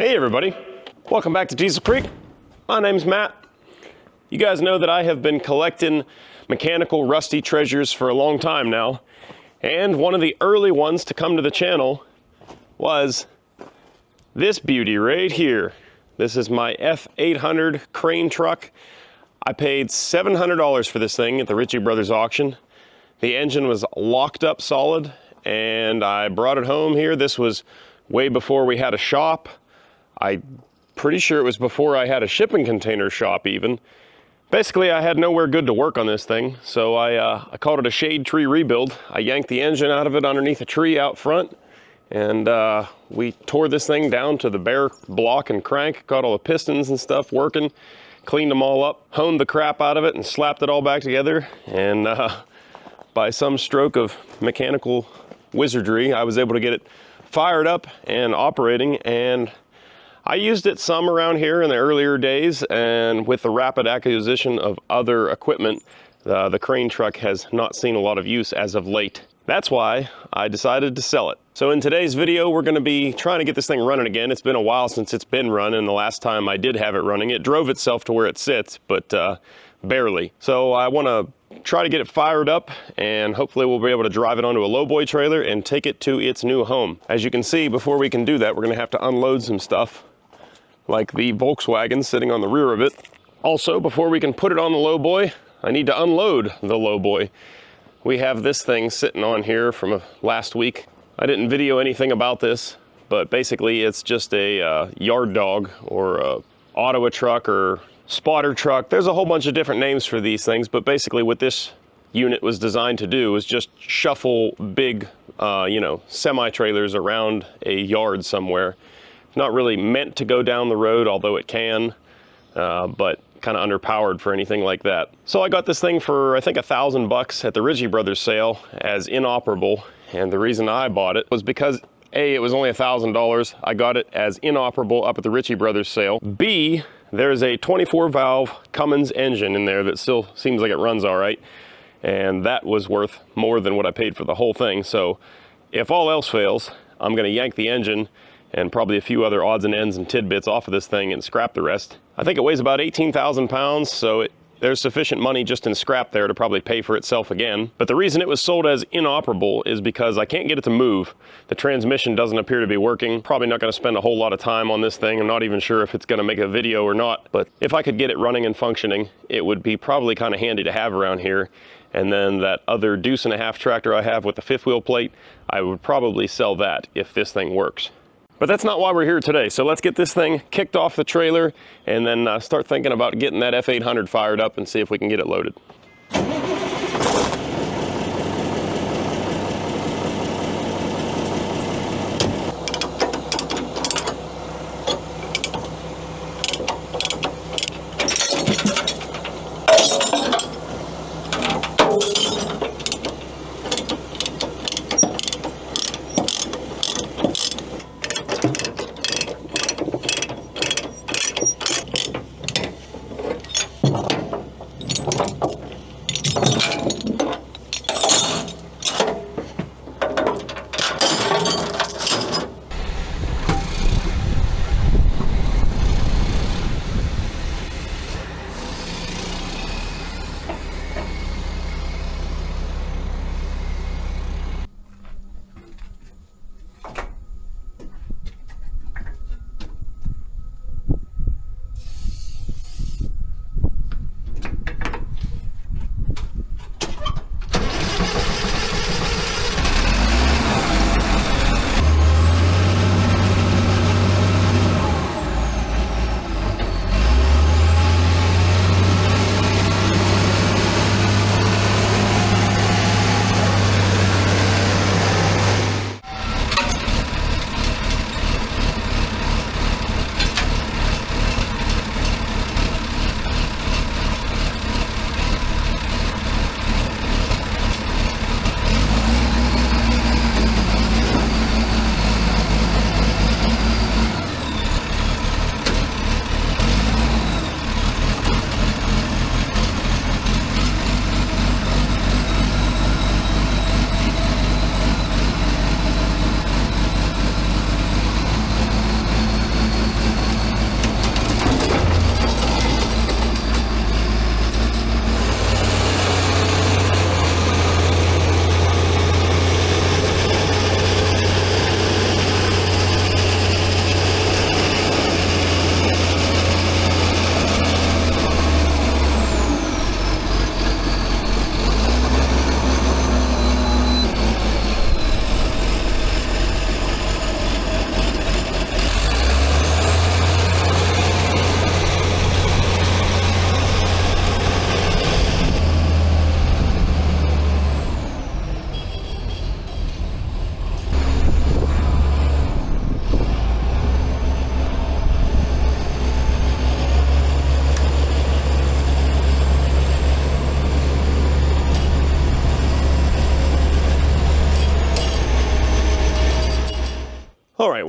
Hey everybody, welcome back to Diesel Creek. My name's Matt. You guys know that I have been collecting mechanical rusty treasures for a long time now, and one of the early ones to come to the channel was this beauty right here. This is my F800 crane truck. I paid $700 for this thing at the Ritchie Brothers auction. The engine was locked up solid, and I brought it home here. This was way before we had a shop. I'm pretty sure it was before I had a shipping container shop even. Basically, I had nowhere good to work on this thing, so I called it a shade tree rebuild. I yanked the engine out of it underneath a tree out front, and we tore this thing down to the bare block and crank, got all the pistons and stuff working, cleaned them all up, honed the crap out of it, and slapped it all back together. And by some stroke of mechanical wizardry, I was able to get it fired up and operating. And I used it some around here in the earlier days, and with the rapid acquisition of other equipment, the crane truck has not seen a lot of use as of late. That's why I decided to sell it. So in today's video, we're gonna be trying to get this thing running again. It's been a while since it's been running. The last time I did have it running, it drove itself to where it sits, but barely. So I wanna try to get it fired up, and hopefully we'll be able to drive it onto a lowboy trailer and take it to its new home. As you can see, before we can do that, we're gonna have to unload some stuff, like the Volkswagen sitting on the rear of it. Also, before we can put it on the lowboy, I need to unload the lowboy. We have this thing sitting on here from last week. I didn't video anything about this, but basically it's just a yard dog or a Ottawa truck or spotter truck. There's a whole bunch of different names for these things, but basically what this unit was designed to do is just shuffle big, semi-trailers around a yard somewhere. Not really meant to go down the road, although it can, but kind of underpowered for anything like that. So I got this thing for, I think, $1,000 at the Ritchie Brothers sale as inoperable. And the reason I bought it was because A, it was only $1,000. I got it as inoperable up at the Ritchie Brothers sale. B, there's a 24 valve Cummins engine in there that still seems like it runs all right. And that was worth more than what I paid for the whole thing. So if all else fails, I'm gonna yank the engine and probably a few other odds and ends and tidbits off of this thing and scrap the rest. I think it weighs about 18,000 pounds, so there's sufficient money just in scrap there to probably pay for itself again. But the reason it was sold as inoperable is because I can't get it to move. The transmission doesn't appear to be working. Probably not gonna spend a whole lot of time on this thing. I'm not even sure if it's gonna make a video or not, but if I could get it running and functioning, it would be probably kind of handy to have around here. And then that other deuce-and-a-half tractor I have with the fifth wheel plate, I would probably sell that if this thing works. But that's not why we're here today. So let's get this thing kicked off the trailer and then start thinking about getting that F800 fired up and see if we can get it loaded.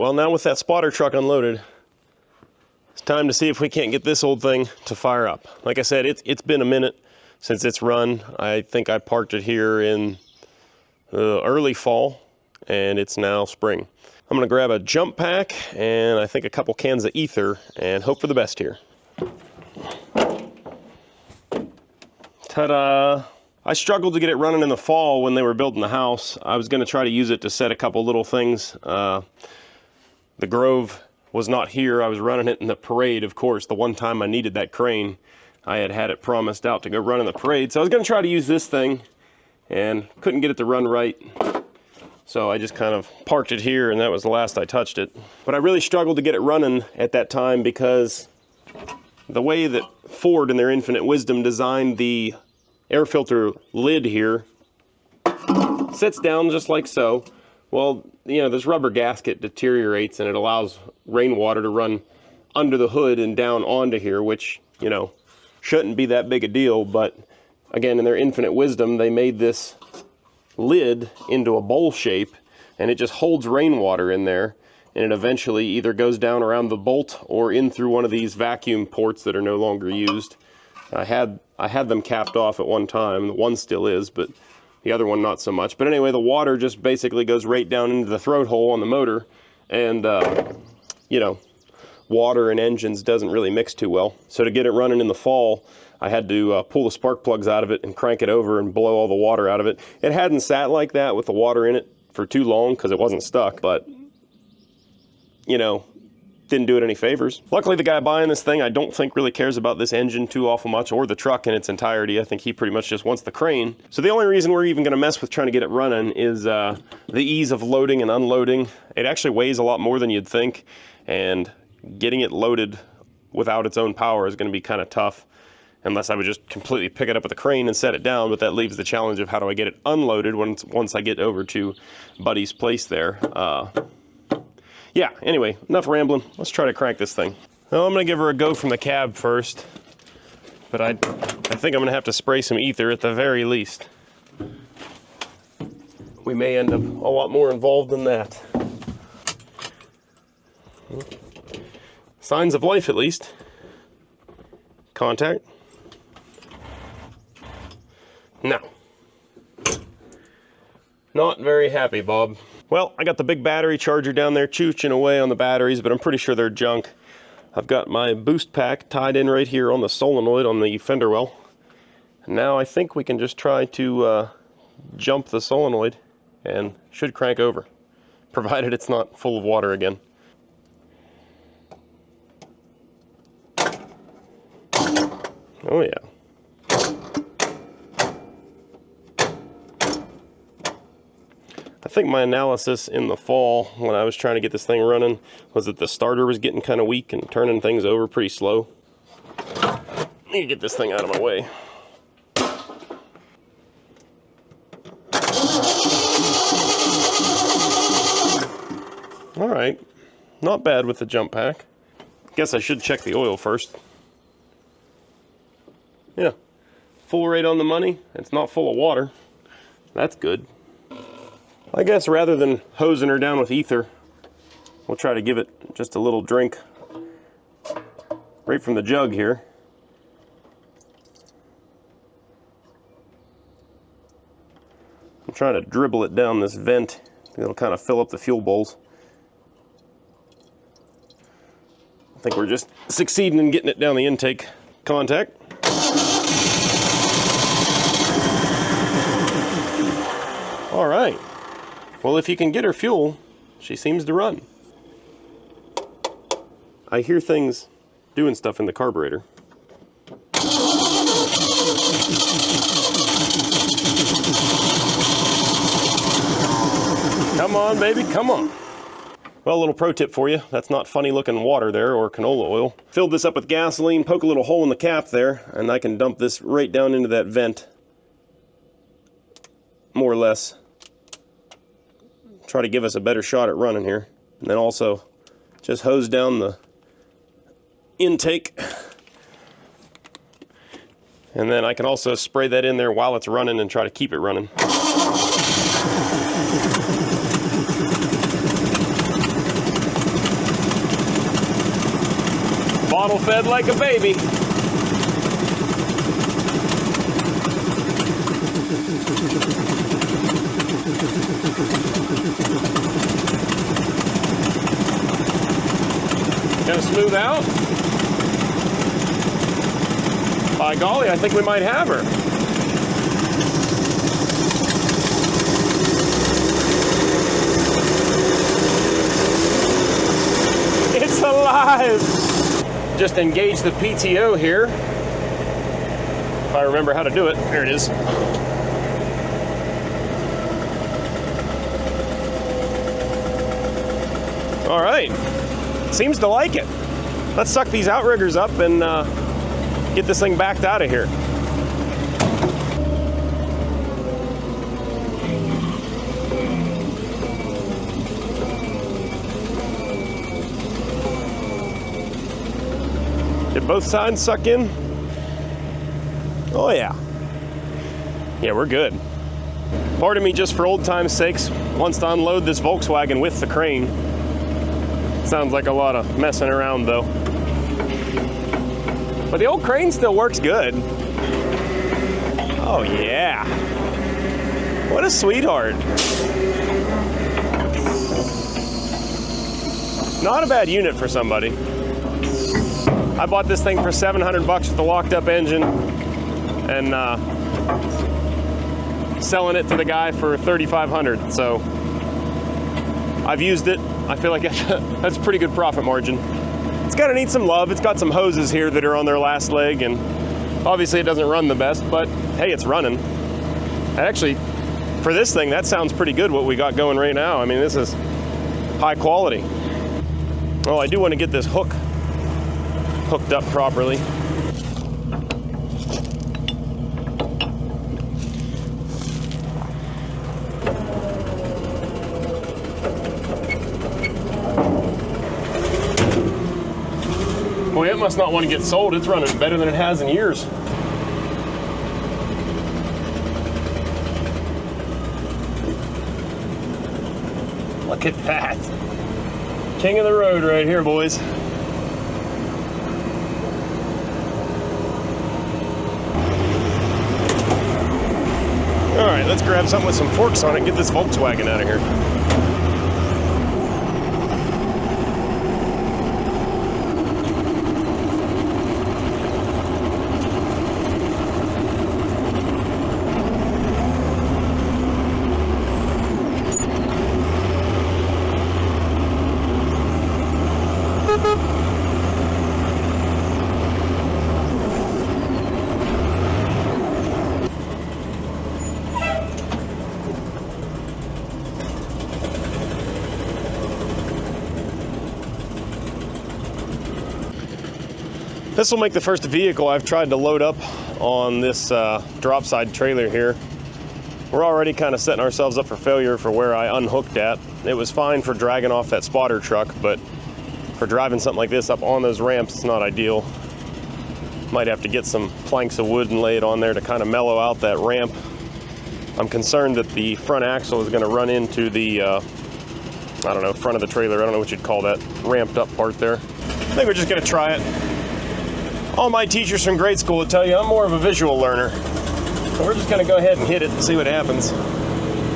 Well, now with that spotter truck unloaded, it's time to see if we can't get this old thing to fire up. Like I said, it's been a minute since it's run. I think I parked it here in early fall, and it's now spring. I'm gonna grab a jump pack and I think a couple cans of ether and hope for the best here. Ta-da! I struggled to get it running in the fall when they were building the house. I was gonna try to use it to set a couple little things. The Grove was not here. I was running it in the parade, of course. The one time I needed that crane, I had it promised out to go run in the parade. So I was gonna try to use this thing and couldn't get it to run right. So I just kind of parked it here and that was the last I touched it. But I really struggled to get it running at that time because the way that Ford in their infinite wisdom designed the air filter lid here sits down just like so. Well, you know, this rubber gasket deteriorates and it allows rainwater to run under the hood and down onto here, which, you know, shouldn't be that big a deal. But again, in their infinite wisdom, they made this lid into a bowl shape and it just holds rainwater in there, and it eventually either goes down around the bolt or in through one of these vacuum ports that are no longer used. I had them capped off at one time. The one still is, but the other one not so much. But anyway, the water just basically goes right down into the throat hole on the motor, and you know, water and engines doesn't really mix too well. So to get it running in the fall, I had to pull the spark plugs out of it and crank it over and blow all the water out of it. It hadn't sat like that with the water in it for too long because it wasn't stuck, but you know, didn't do it any favors. Luckily, the guy buying this thing, I don't think really cares about this engine too awful much or the truck in its entirety. I think he pretty much just wants the crane. So the only reason we're even gonna mess with trying to get it running is the ease of loading and unloading. It actually weighs a lot more than you'd think, and getting it loaded without its own power is gonna be kind of tough, unless I would just completely pick it up with a crane and set it down. But that leaves the challenge of how do I get it unloaded once I get over to Buddy's place there. Yeah, anyway, enough rambling. Let's try to crank this thing. Well, I'm gonna give her a go from the cab first, but I think I'm gonna have to spray some ether at the very least. We may end up a lot more involved than that. Signs of life, at least. Contact. No. Not very happy, Bob. Well, I got the big battery charger down there chooching away on the batteries, but I'm pretty sure they're junk. I've got my boost pack tied in right here on the solenoid on the fender well. And now I think we can just try to jump the solenoid and should crank over, provided it's not full of water again. Oh yeah. I think my analysis in the fall when I was trying to get this thing running was that the starter was getting kind of weak and turning things over pretty slow. I need to get this thing out of my way. All right, not bad with the jump pack. Guess I should check the oil first. Yeah, full rate on the money. It's not full of water. That's good. I guess rather than hosing her down with ether, we'll try to give it just a little drink right from the jug here. I'm trying to dribble it down this vent. It'll kind of fill up the fuel bowls. I think we're just succeeding in getting it down the intake contact. All right. Well, if you can get her fuel, she seems to run. I hear things doing stuff in the carburetor. Come on, baby, come on. Well, a little pro tip for you. That's not funny looking water there or canola oil. Filled this up with gasoline, poke a little hole in the cap there, and I can dump this right down into that vent. More or less. Try to give us a better shot at running here. And then also just hose down the intake. And then I can also spray that in there while it's running and try to keep it running. Bottle fed like a baby. Gonna smooth out? By golly, I think we might have her. It's alive! Just engage the PTO here. If I remember how to do it. There it is. All right. Seems to like it. Let's suck these outriggers up and get this thing backed out of here. Did both sides suck in? Oh yeah. Yeah, we're good. Part of me, just for old time's sakes, wants to unload this Volkswagen with the crane. Sounds like a lot of messing around though. But the old crane still works good. Oh yeah. What a sweetheart. Not a bad unit for somebody. I bought this thing for $700 with a locked up engine and selling it to the guy for $3,500. So I've used it. I feel like that's a pretty good profit margin. It's gonna need some love. It's got some hoses here that are on their last leg, and obviously it doesn't run the best, but hey, it's running. Actually, for this thing, that sounds pretty good what we got going right now. I mean, this is high quality. Oh, I do want to get this hook hooked up properly. Boy, it must not want to get sold. It's running better than it has in years. Look at that. King of the road right here, boys. All right, let's grab something with some forks on it and get this Volkswagen out of here. This will make the first vehicle I've tried to load up on this drop side trailer here. We're already kind of setting ourselves up for failure for where I unhooked at. It was fine for dragging off that spotter truck, but for driving something like this up on those ramps, it's not ideal. Might have to get some planks of wood and lay it on there to kind of mellow out that ramp. I'm concerned that the front axle is going to run into the, I don't know, front of the trailer. I don't know what you'd call that ramped up part there. I think we're just going to try it. All my teachers from grade school would tell you I'm more of a visual learner. So we're just gonna go ahead and hit it and see what happens.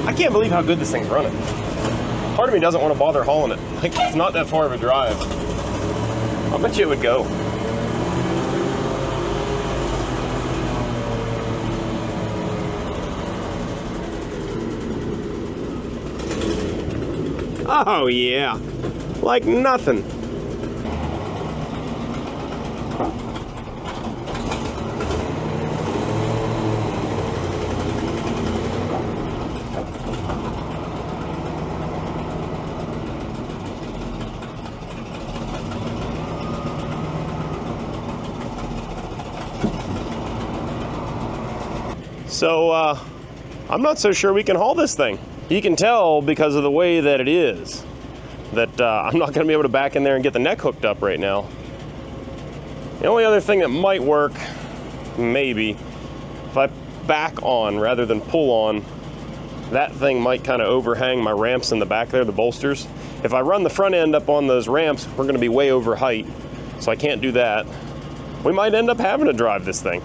I can't believe how good this thing's running. Part of me doesn't want to bother hauling it. Like, it's not that far of a drive. I'll bet you it would go. Oh yeah, like nothing. So I'm not so sure we can haul this thing. You can tell because of the way that it is that I'm not going to be able to back in there and get the neck hooked up right now. The only other thing that might work, maybe, if I back on rather than pull on, that thing might kind of overhang my ramps in the back there, the bolsters. If I run the front end up on those ramps, we're going to be way over height. so I can't do that. We might end up having to drive this thing.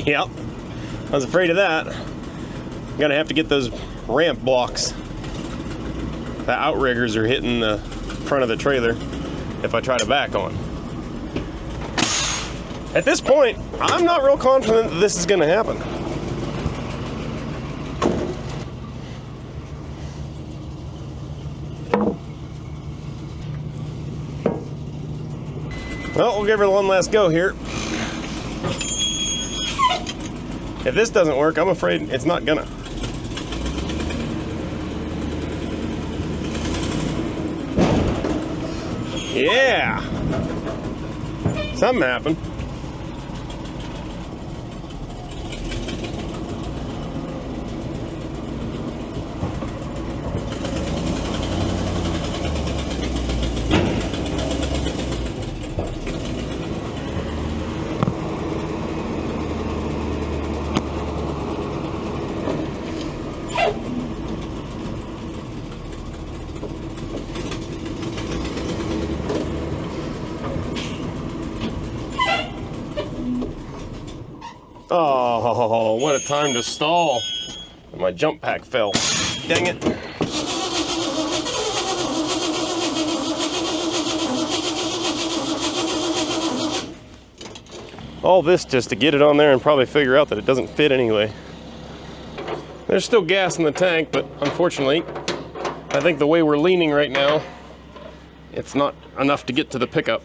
Yep, I was afraid of that. I'm gonna have to get those ramp blocks. The outriggers are hitting the front of the trailer if I try to back on. At this point, I'm not real confident that this is gonna happen. Well, we'll give her one last go here. If this doesn't work, I'm afraid it's not gonna. Yeah! Something happened. Oh, what a time to stall. My jump pack fell. Dang it. All this just to get it on there and probably figure out that it doesn't fit anyway. There's still gas in the tank, but unfortunately, I think the way we're leaning right now, it's not enough to get to the pickup.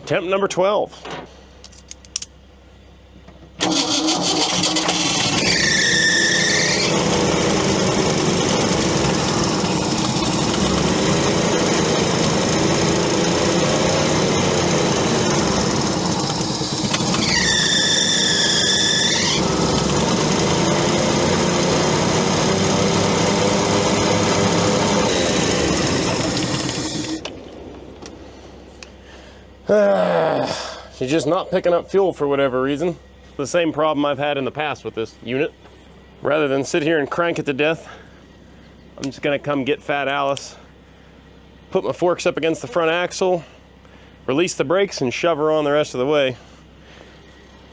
Attempt number 12. She's just not picking up fuel for whatever reason. The same problem I've had in the past with this unit. Rather than sit here and crank it to death, I'm just gonna come get Fat Alice, put my forks up against the front axle, release the brakes and shove her on the rest of the way,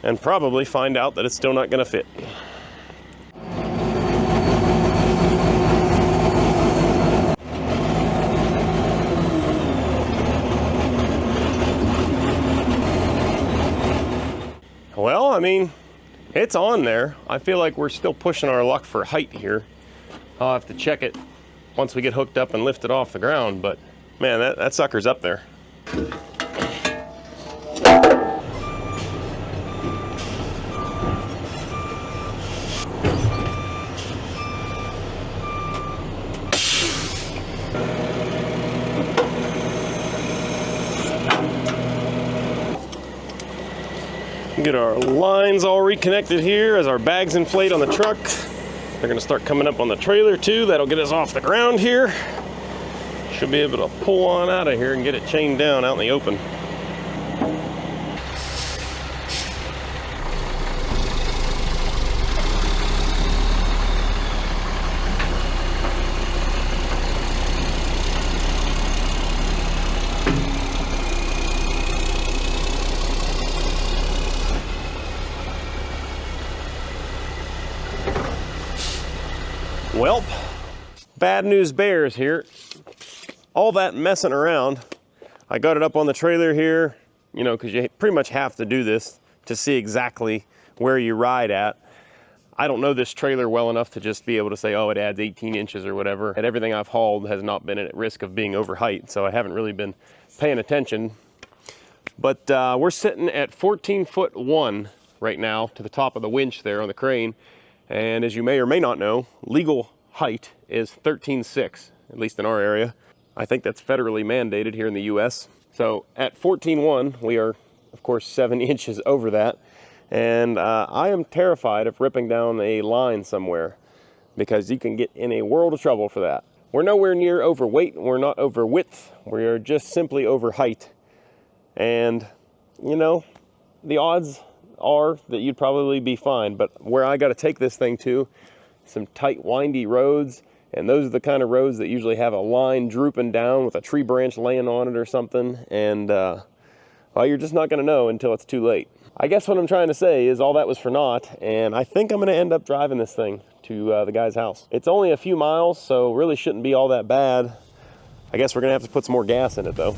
and probably find out that it's still not gonna fit. Well, I mean, it's on there. I feel like we're still pushing our luck for height here. I'll have to check it once we get hooked up and lift it off the ground, but man, that sucker's up there. Get our lines all reconnected here as our bags inflate on the truck. They're gonna start coming up on the trailer too. That'll get us off the ground here. Should be able to pull on out of here and get it chained down out in the open. Well, bad news bears here. All that messing around, I got it up on the trailer here, you know, because you pretty much have to do this to see exactly where you ride at. I don't know this trailer well enough to just be able to say, oh, it adds 18 inches or whatever. And everything I've hauled has not been at risk of being over height, so I haven't really been paying attention. But we're sitting at 14'1" right now to the top of the winch there on the crane. And as you may or may not know, legal height is 13'6", at least in our area. I think that's federally mandated here in the US. So at 14'1", we are, of course, 7 inches over that. And I am terrified of ripping down a line somewhere, because you can get in a world of trouble for that. We're nowhere near overweight, we're not over width, we're just simply over height. And, you know, the odds are that you'd probably be fine, but where I gotta take this thing to, some tight, windy roads, and those are the kind of roads that usually have a line drooping down with a tree branch laying on it or something, and, well, you're just not gonna know until it's too late. I guess what I'm trying to say is all that was for naught, and I think I'm gonna end up driving this thing to the guy's house. It's only a few miles, so really shouldn't be all that bad. I guess we're gonna have to put some more gas in it though.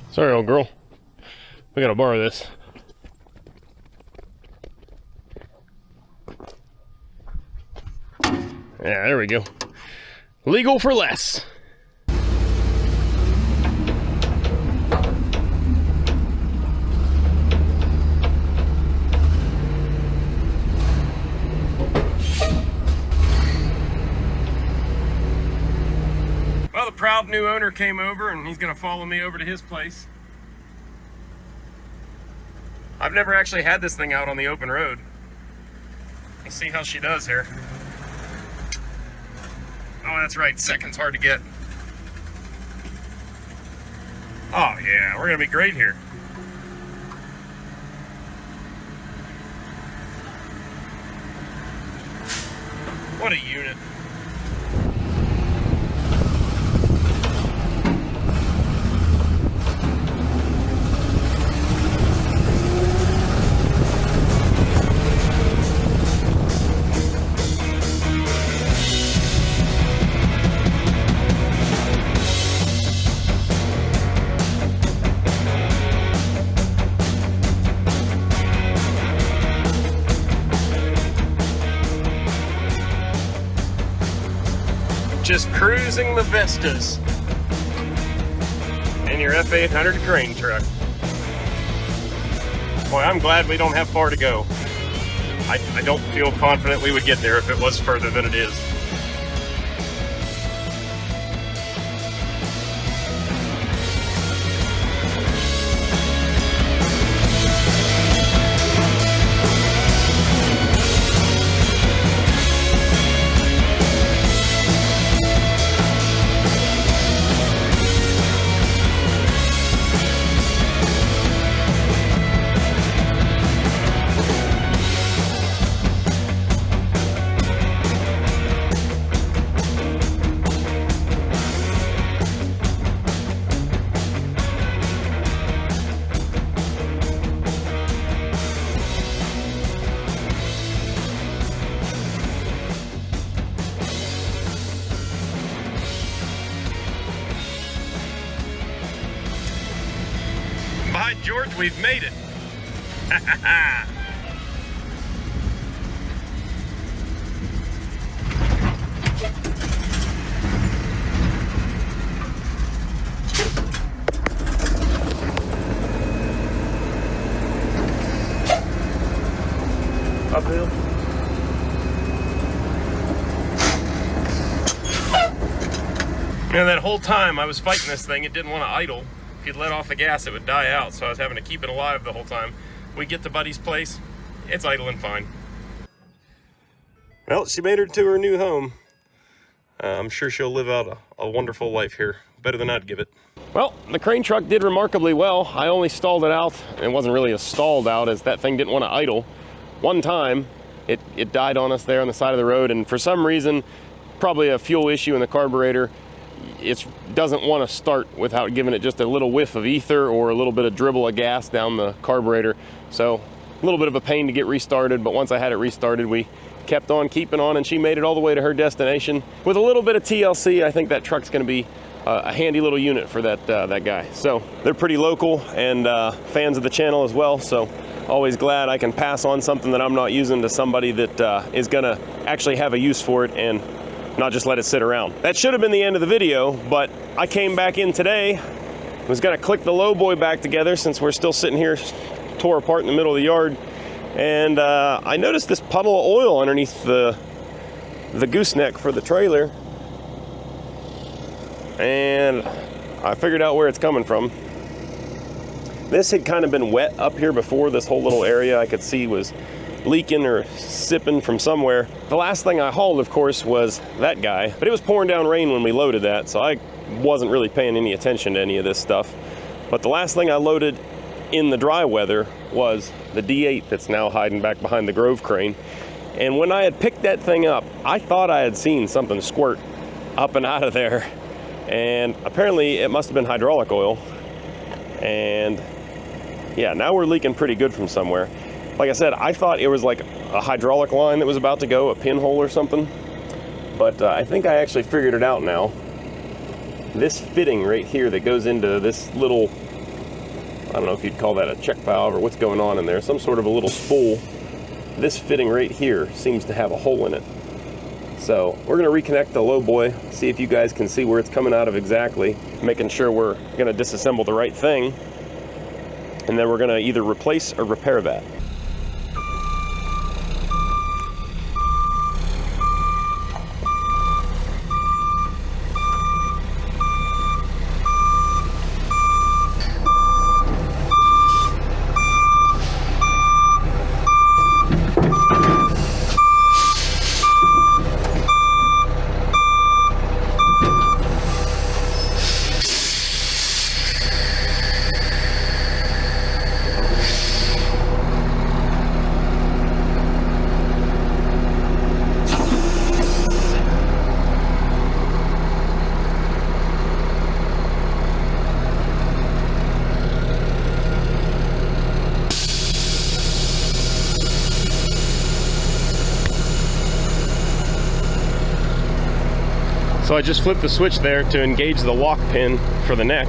Sorry, old girl. We gotta borrow this. Yeah, there we go. Legal for less. Well, the proud new owner came over and he's gonna follow me over to his place. I've never actually had this thing out on the open road. Let's see how she does here. Oh, that's right, second's hard to get. Oh yeah, we're gonna be great here. What a unit. Just cruising the vistas in your F800 crane truck. Boy, I'm glad we don't have far to go. I don't feel confident we would get there if it was further than it is. By George, we've made it. Uphill. And that whole time I was fighting this thing, it didn't want to idle. If you'd let off the gas, it would die out, so I was having to keep it alive the whole time. We get to Buddy's place, it's idling fine. Well, she made it to her new home. I'm sure she'll live out a wonderful life here. Better than I'd give it. Well, the crane truck did remarkably well. I only stalled it out. It wasn't really a stalled out, as that thing didn't want to idle. One time, it died on us there on the side of the road, and for some reason, probably a fuel issue in the carburetor, it doesn't want to start without giving it just a little whiff of ether or a little bit of dribble of gas down the carburetor. So a little bit of a pain to get restarted, but once I had it restarted, we kept on keeping on, and she made it all the way to her destination. With a little bit of TLC, I think that truck's going to be a handy little unit for that guy. So they're pretty local and fans of the channel as well, so always glad I can pass on something that I'm not using to somebody that is going to actually have a use for it and not just let it sit around. That should have been the end of the video, but I came back in today, was going to click the low boy back together since we're still sitting here tore apart in the middle of the yard, and I noticed this puddle of oil underneath the gooseneck for the trailer, and I figured out where it's coming from. This had kind of been wet up here before. This whole little area I could see was leaking or sipping from somewhere. The last thing I hauled, of course, was that guy, but it was pouring down rain when we loaded that, so I wasn't really paying any attention to any of this stuff. But the last thing I loaded in the dry weather was the D8 that's now hiding back behind the Grove crane. And when I had picked that thing up, I thought I had seen something squirt up and out of there, and apparently it must have been hydraulic oil. And yeah, now we're leaking pretty good from somewhere. Like I said, I thought it was like a hydraulic line that was about to go, a pinhole or something, but I think I actually figured it out now. This fitting right here that goes into this little, I don't know if you'd call that a check valve or what's going on in there, some sort of a little spool. This fitting right here seems to have a hole in it. So we're going to reconnect the low boy, see if you guys can see where it's coming out of exactly, making sure we're going to disassemble the right thing, and then we're going to either replace or repair that. So I just flipped the switch there to engage the lock pin for the neck.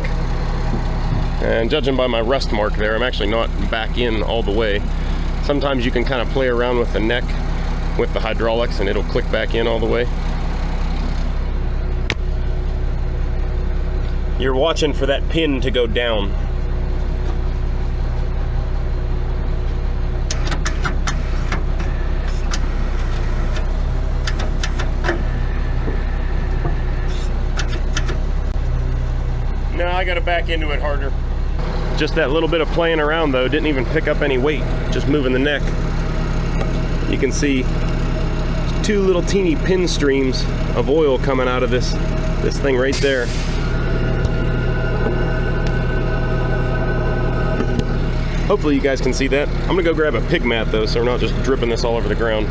And judging by my rust mark there, I'm actually not back in all the way. Sometimes you can kind of play around with the neck with the hydraulics and it'll click back in all the way. You're watching for that pin to go down. Now I gotta back into it harder. Just that little bit of playing around though, didn't even pick up any weight, just moving the neck. You can see two little teeny pin streams of oil coming out of this thing right there. Hopefully you guys can see that. I'm gonna go grab a pig mat though, so we're not just dripping this all over the ground.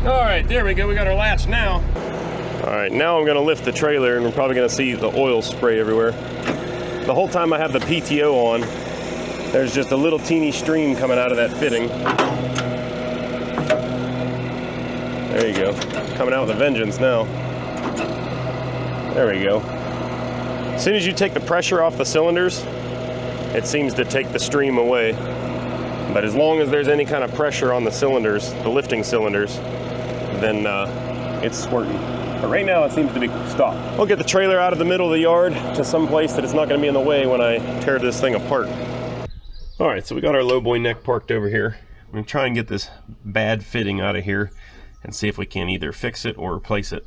Alright, there we go, we got our latch now. Alright, now I'm gonna lift the trailer and we're probably gonna see the oil spray everywhere. The whole time I have the PTO on, there's just a little teeny stream coming out of that fitting. There you go, coming out with a vengeance now. There we go. As soon as you take the pressure off the cylinders, it seems to take the stream away. But as long as there's any kind of pressure on the cylinders, the lifting cylinders, then it's squirting. But right now it seems to be stopped. I'll get the trailer out of the middle of the yard to some place that it's not going to be in the way when I tear this thing apart. Alright, so we got our low boy neck parked over here. I'm gonna try and get this bad fitting out of here and see if we can either fix it or replace it.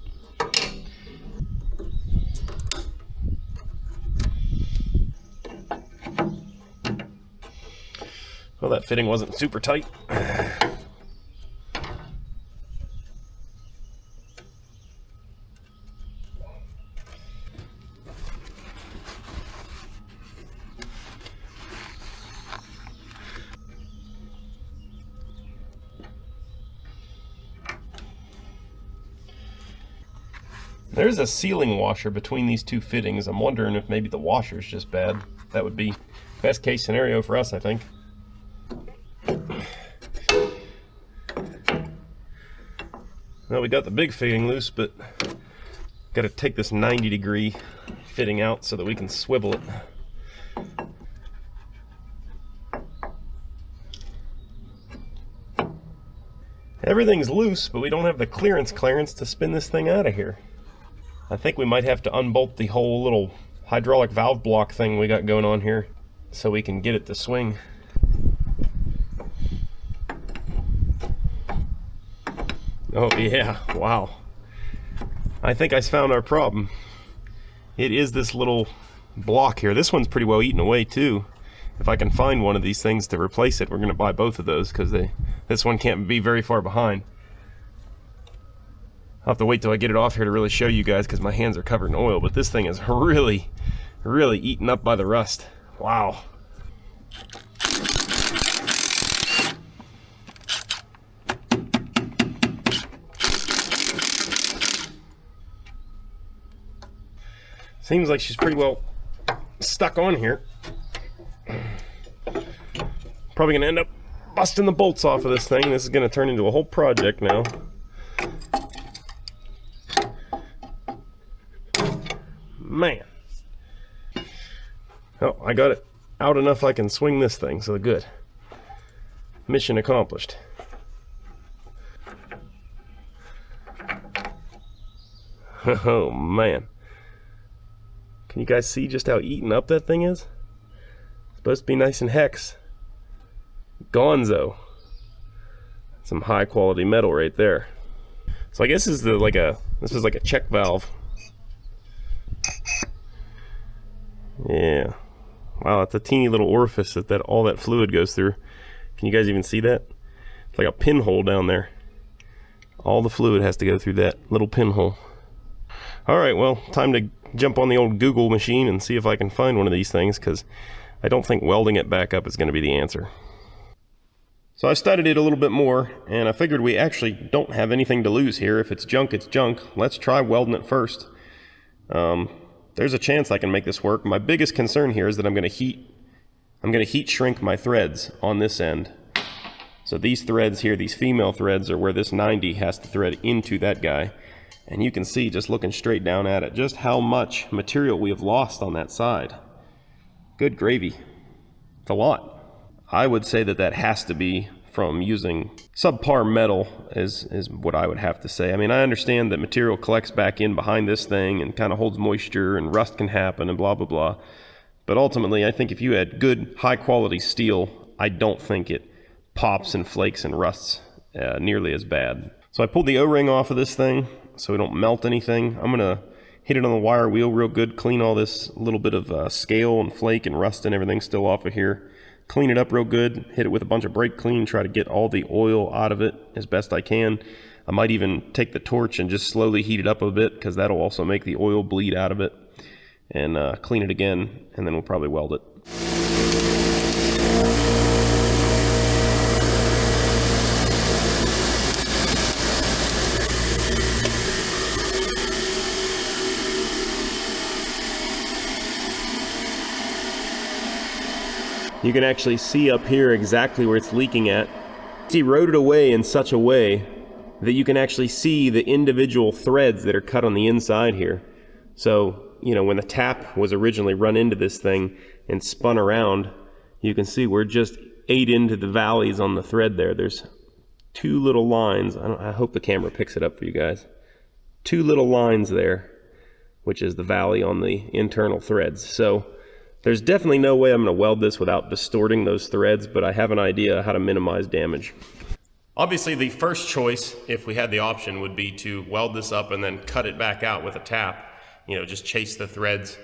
Well, that fitting wasn't super tight. There's a sealing washer between these two fittings. I'm wondering if maybe the washer's just bad. That would be best case scenario for us, I think. Well, we got the big fitting loose, but got to take this 90-degree fitting out so that we can swivel it. Everything's loose, but we don't have the clearance to spin this thing out of here. I think we might have to unbolt the whole little hydraulic valve block thing we got going on here so we can get it to swing. Oh yeah, wow. I think I found our problem. It is this little block here. This one's pretty well eaten away too. If I can find one of these things to replace it, we're going to buy both of those because this one can't be very far behind. I'll have to wait till I get it off here to really show you guys because my hands are covered in oil, but this thing is really, really eaten up by the rust. Wow. Seems like she's pretty well stuck on here. Probably gonna end up busting the bolts off of this thing. This is gonna turn into a whole project now. Man. Oh, I got it out enough I can swing this thing, so good. Mission accomplished. Oh man. Can you guys see just how eaten up that thing is? It's supposed to be nice and hex. Gonzo. Some high quality metal right there. So I guess this is like a check valve. Yeah. Wow, that's a teeny little orifice that all that fluid goes through. Can you guys even see that? It's like a pinhole down there. All the fluid has to go through that little pinhole. Alright, well, time to jump on the old Google machine and see if I can find one of these things, because I don't think welding it back up is going to be the answer. So I studied it a little bit more, and I figured we actually don't have anything to lose here. If it's junk, it's junk. Let's try welding it first. There's a chance I can make this work. My biggest concern here is that I'm going to heat shrink my threads on this end. So these threads here, these female threads, are where this 90 has to thread into that guy. And you can see, just looking straight down at it, just how much material we have lost on that side. Good gravy. It's a lot. I would say that has to be from using subpar metal is what I would have to say. I mean, I understand that material collects back in behind this thing and kind of holds moisture and rust can happen and blah, blah, blah. But ultimately, I think if you had good, high-quality steel, I don't think it pops and flakes and rusts nearly as bad. So I pulled the O-ring off of this thing so we don't melt anything. I'm going to hit it on the wire wheel real good, clean all this little bit of scale and flake and rust and everything still off of here. Clean it up real good, hit it with a bunch of brake clean, try to get all the oil out of it as best I can. I might even take the torch and just slowly heat it up a bit, because that'll also make the oil bleed out of it. And clean it again, and then we'll probably weld it. You can actually see up here exactly where it's leaking at. It's eroded away in such a way that you can actually see the individual threads that are cut on the inside here. So, you know, when the tap was originally run into this thing and spun around, you can see we're just ate into the valleys on the thread there. There's two little lines. I hope the camera picks it up for you guys. Two little lines there, which is the valley on the internal threads. So There's definitely no way I'm going to weld this without distorting those threads, but I have an idea how to minimize damage. Obviously, the first choice, if we had the option, would be to weld this up and then cut it back out with a tap. You know, just chase the threads,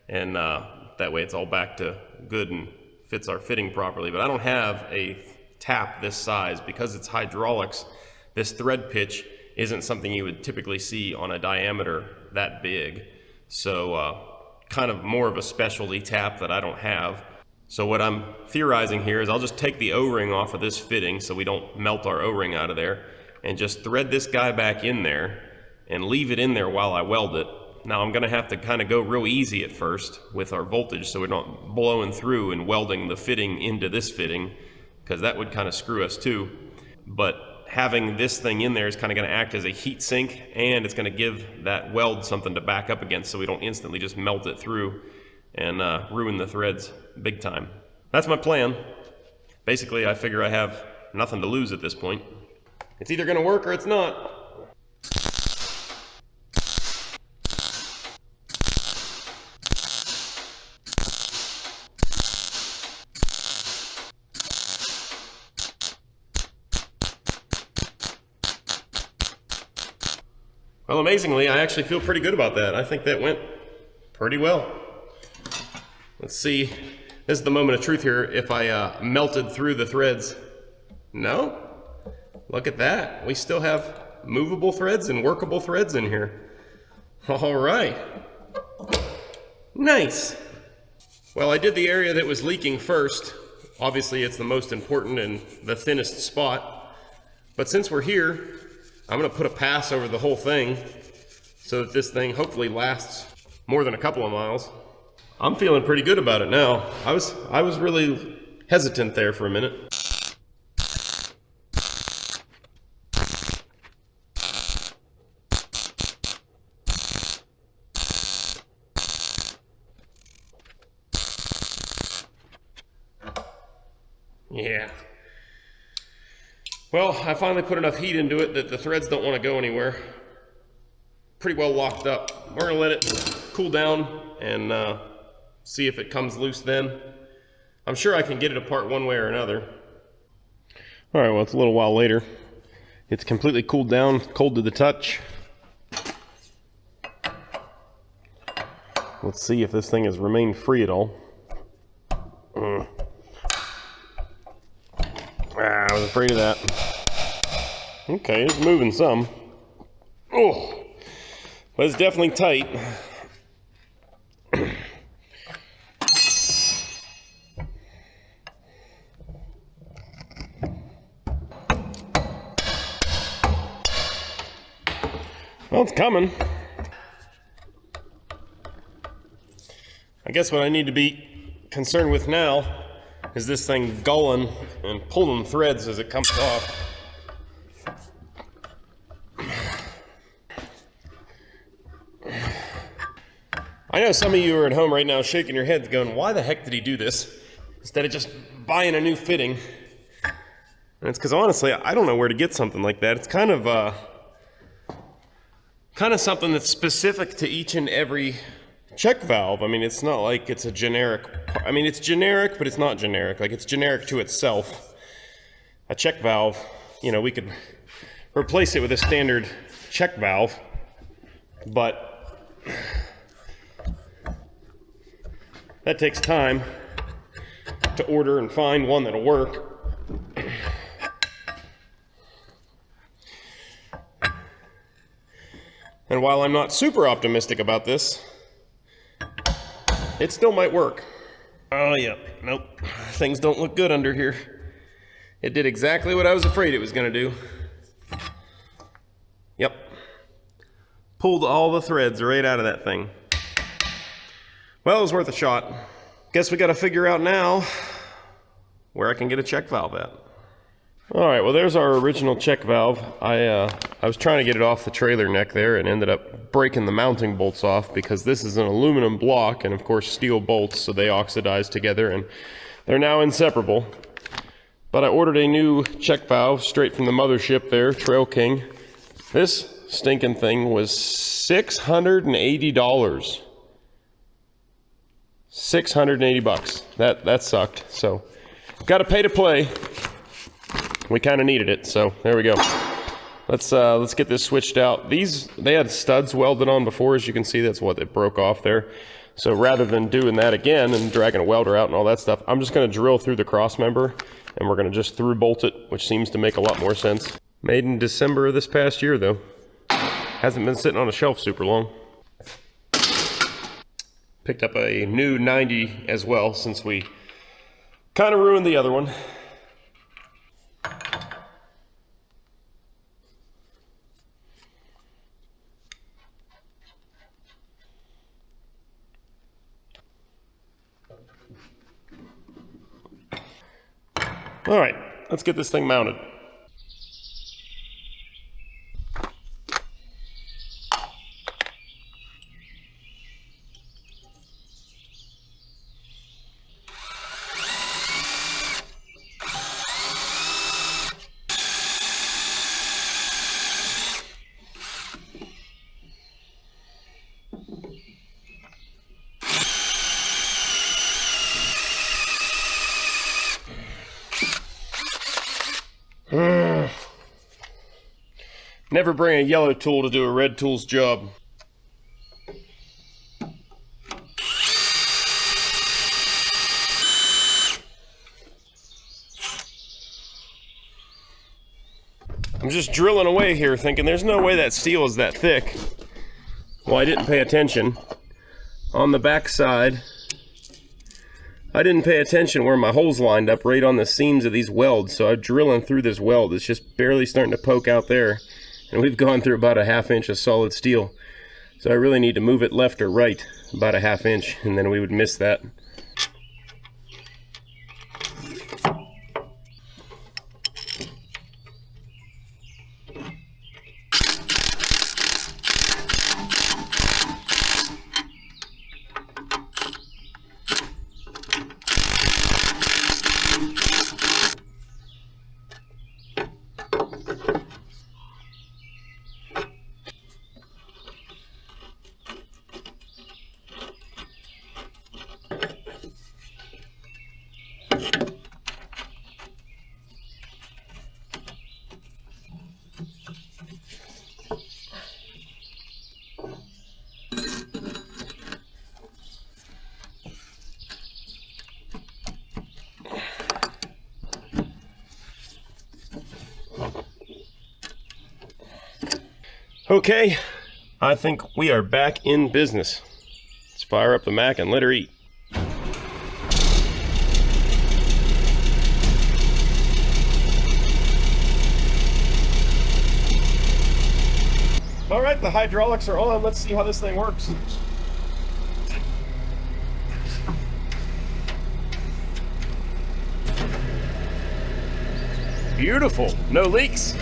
and that way it's all back to good and fits our fitting properly. But I don't have a tap this size. Because it's hydraulics, this thread pitch isn't something you would typically see on a diameter that big. So kind of more of a specialty tap that I don't have. So what I'm theorizing here is I'll just take the O-ring off of this fitting so we don't melt our O-ring out of there, and just thread this guy back in there and leave it in there while I weld it. Now I'm gonna have to kind of go real easy at first with our voltage so we're not blowing through and welding the fitting into this fitting, because that would kind of screw us too. But having this thing in there is kind of going to act as a heat sink, and it's going to give that weld something to back up against so we don't instantly just melt it through and ruin the threads big time. That's my plan. Basically, I figure I have nothing to lose at this point. It's either going to work or it's not. Well, amazingly, I actually feel pretty good about that. I think that went pretty well. Let's see. This is the moment of truth here. If I melted through the threads. No? Look at that. We still have movable threads and workable threads in here. All right. Nice. Well, I did the area that was leaking first. Obviously, it's the most important and the thinnest spot. But since we're here, I'm going to put a pass over the whole thing so that this thing hopefully lasts more than a couple of miles. I'm feeling pretty good about it now. I was really hesitant there for a minute. Yeah. Well, I finally put enough heat into it that the threads don't want to go anywhere. Pretty well locked up. We're gonna let it cool down and see if it comes loose then. I'm sure I can get it apart one way or another. All right, well, it's a little while later. It's completely cooled down, cold to the touch. Let's see if this thing has remained free at all. I was afraid of that. Okay, it's moving some. Oh, but it's definitely tight. Well, it's coming. I guess what I need to be concerned with now is this thing gulling and pulling threads as it comes off. I know some of you are at home right now shaking your heads going, why the heck did he do this instead of just buying a new fitting? And it's because honestly, I don't know where to get something like that. It's kind of something that's specific to each and every check valve. I mean, it's not like it's a generic, I mean, it's generic, but it's not generic. Like, it's generic to itself. A check valve, you know, we could replace it with a standard check valve, but that takes time to order and find one that'll work. And while I'm not super optimistic about this, it still might work. Oh, yep. Nope. Things don't look good under here. It did exactly what I was afraid it was going to do. Yep. Pulled all the threads right out of that thing. Well, it was worth a shot. Guess we got to figure out now where I can get a check valve at. All right, well, there's our original check valve. I was trying to get it off the trailer neck there and ended up breaking the mounting bolts off because this is an aluminum block and, of course, steel bolts, so they oxidize together and they're now inseparable. But I ordered a new check valve straight from the mothership there, Trail King. This stinking thing was $680. $680. That sucked. So got to pay to play. We kind of needed it, so there we go. Let's get this switched out. They had studs welded on before, as you can see. That's what it broke off there. So rather than doing that again and dragging a welder out and all that stuff, I'm just going to drill through the cross member, and we're going to just through bolt it, which seems to make a lot more sense. Made in December of this past year, though. Hasn't been sitting on a shelf super long. Picked up a new 90 as well, since we kind of ruined the other one. All right, let's get this thing mounted. Never bring a yellow tool to do a red tool's job. I'm just drilling away here thinking there's no way that steel is that thick. Well, I didn't pay attention. On the back side, I didn't pay attention where my holes lined up right on the seams of these welds, so I'm drilling through this weld. It's just barely starting to poke out there, and we've gone through about a 1/2 inch of solid steel. So I really need to move it left or right about a 1/2 inch, and then we would miss that. Okay, I think we are back in business. Let's fire up the Mac and let her eat. All right, the hydraulics are on. Let's see how this thing works. Beautiful, no leaks.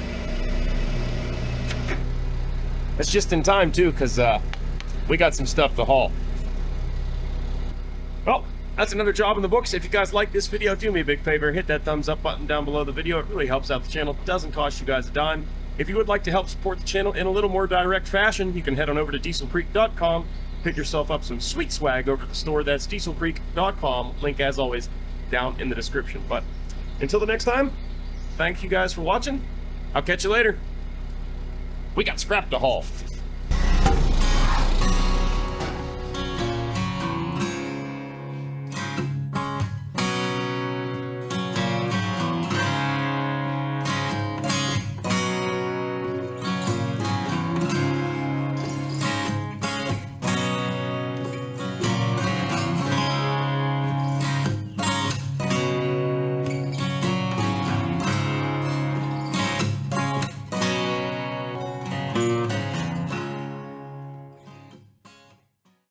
It's just in time too, because we got some stuff to haul. Well, that's another job in the books. If you guys like this video, do me a big favor, hit that thumbs up button down below the video. It really helps out the channel. It doesn't cost you guys a dime. If you would like to help support the channel in a little more direct fashion, you can head on over to dieselcreek.com, pick yourself up some sweet swag over at the store. That's dieselcreek.com. Link, as always, down in the description. But until the next time, thank you guys for watching. I'll catch you later. We got scrap to haul.